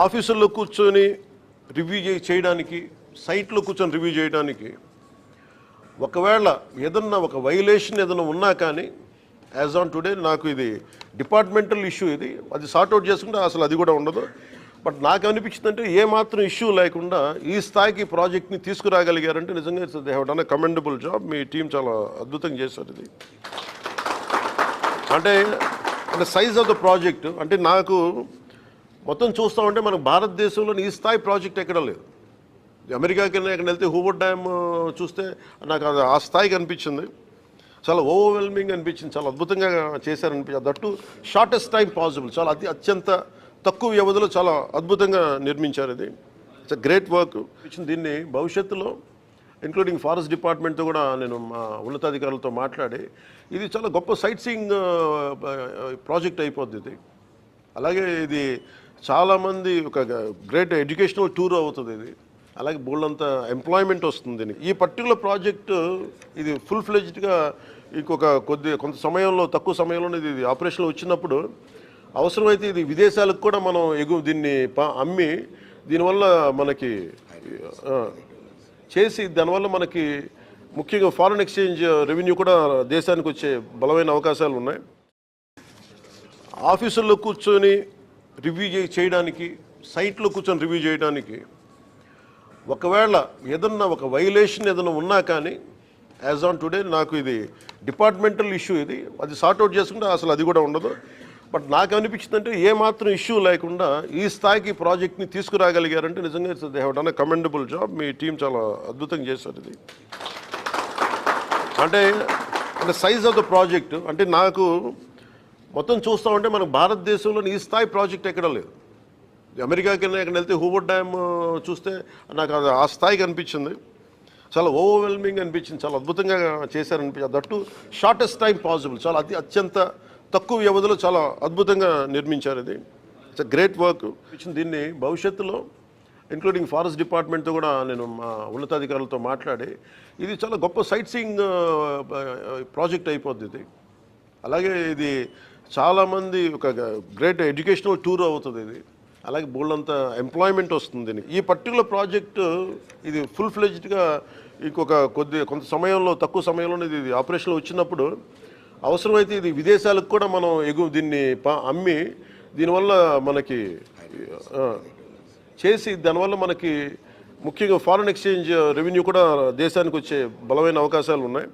ఆఫీసుల్లో కూర్చొని రివ్యూ చేయడానికి, సైట్లో కూర్చొని రివ్యూ చేయడానికి ఒకవేళ ఏదన్నా ఒక వైలేషన్ ఏదైనా ఉన్నా కానీ యాజ్ ఆన్ టుడే నాకు ఇది డిపార్ట్మెంటల్ ఇష్యూ, ఇది అది సార్ట్అవుట్ చేసుకుంటే అసలు అది కూడా ఉండదు. బట్ నాకు అనిపించిందంటే ఏమాత్రం ఇష్యూ లేకుండా ఈ స్థాయికి ప్రాజెక్ట్ని తీసుకురాగలిగారంటే నిజంగా they have done a commendable job. Me team చాలా అద్భుతంగా చేశారు. ఇది అంటే సైజ్ ఆఫ్ ద ప్రాజెక్ట్ అంటే నాకు మొత్తం చూస్తూ ఉంటే మనకు భారతదేశంలో ఈ స్థాయి ప్రాజెక్ట్ ఎక్కడ లేదు. అమెరికాకి ఎక్కడ వెళ్తే హూవర్డ్ డ్యామ్ చూస్తే నాకు అది ఆ స్థాయికి అనిపించింది. చాలా ఓవర్వెల్మింగ్ అనిపించింది, చాలా అద్భుతంగా చేశారనిపించింది. దట్టు షార్టెస్ట్ టైం పాసిబుల్, చాలా అత్యంత తక్కువ వ్యవధిలో చాలా అద్భుతంగా నిర్మించారు. ఇది ఇట్స్ గ్రేట్ వర్క్. దీన్ని భవిష్యత్తులో ఇంక్లూడింగ్ ఫారెస్ట్ డిపార్ట్మెంట్తో కూడా నేను మా ఉన్నతాధికారులతో మాట్లాడి ఇది చాలా గొప్ప సైట్ సీయింగ్ ప్రాజెక్ట్ అయిపోద్ది ఇది. అలాగే ఇది చాలామంది ఒక గ్రేట్ ఎడ్యుకేషనల్ టూర్ అవుతుంది ఇది. అలాగే బోల్డంత ఎంప్లాయ్మెంట్ వస్తుంది. ఈ పర్టికులర్ ప్రాజెక్టు ఇది ఫుల్ ఫ్లెడ్జ్డ్గా ఇంకొక కొంత సమయంలో, తక్కువ సమయంలోనే ఇది ఆపరేషన్లో వచ్చినప్పుడు అవసరమైతే ఇది విదేశాలకు కూడా మనం దీన్ని అమ్మి దీనివల్ల మనకి చేసి దానివల్ల మనకి ముఖ్యంగా ఫారిన్ ఎక్స్చేంజ్ రెవెన్యూ కూడా దేశానికి వచ్చే బలమైన అవకాశాలు ఉన్నాయి. ఆఫీసుల్లో కూర్చొని రివ్యూ చేయడానికి, సైట్లో కూర్చొని రివ్యూ చేయడానికి ఒకవేళ ఏదన్నా ఒక వైలేషన్ ఏదైనా ఉన్నా కానీ యాజ్ ఆన్ టుడే నాకు ఇది డిపార్ట్మెంటల్ ఇష్యూ, ఇది అది సార్ట్అవుట్ చేసుకుంటే అసలు అది కూడా ఉండదు. బట్ నాకు అనిపించిందంటే ఏమాత్రం ఇష్యూ లేకుండా ఈ స్థాయికి ప్రాజెక్ట్ని తీసుకురాగలిగారంటే నిజంగా they have done a commendable job. Me team చాలా అద్భుతంగా చేశారు. ఇది అంటే సైజ్ ఆఫ్ ద ప్రాజెక్ట్ అంటే నాకు మొత్తం చూస్తూ ఉంటే మనకు భారతదేశంలో ఈ స్థాయి ప్రాజెక్ట్ ఎక్కడ లేదు. అమెరికాకి ఎక్కడ వెళ్తే హూవర్డ్ డ్యామ్ చూస్తే నాకు అది ఆ స్థాయికి అనిపించింది. చాలా ఓవర్వెల్మింగ్ అనిపించింది, చాలా అద్భుతంగా చేశారనిపించింది. దట్టు షార్టెస్ట్ టైం పాసిబుల్, చాలా అత్యంత తక్కువ వ్యవధిలో చాలా అద్భుతంగా నిర్మించారు. ఇది ఇట్స్ గ్రేట్ వర్క్. దీన్ని భవిష్యత్తులో ఇంక్లూడింగ్ ఫారెస్ట్ డిపార్ట్మెంట్తో కూడా నేను మా ఉన్నతాధికారులతో మాట్లాడి ఇది చాలా గొప్ప సైట్ సీయింగ్ ప్రాజెక్ట్ అయిపోద్ది ఇది. అలాగే ఇది చాలామంది ఒక గ్రేట్ ఎడ్యుకేషనల్ టూర్ అవుతుంది ఇది. అలాగే బోల్డంత ఎంప్లాయ్మెంట్ వస్తుంది. ఈ పర్టికులర్ ప్రాజెక్టు ఇది ఫుల్ ఫ్లెడ్జ్డ్గా ఇంకొక కొంత సమయంలో, తక్కువ సమయంలోనే ఇది ఆపరేషన్లో వచ్చినప్పుడు అవసరమైతే ఇది విదేశాలకు కూడా మనం దీన్ని అమ్మి దీనివల్ల మనకి చేసి దానివల్ల మనకి ముఖ్యంగా ఫారిన్ ఎక్స్చేంజ్ రెవెన్యూ కూడా దేశానికి వచ్చే బలమైన అవకాశాలు ఉన్నాయి.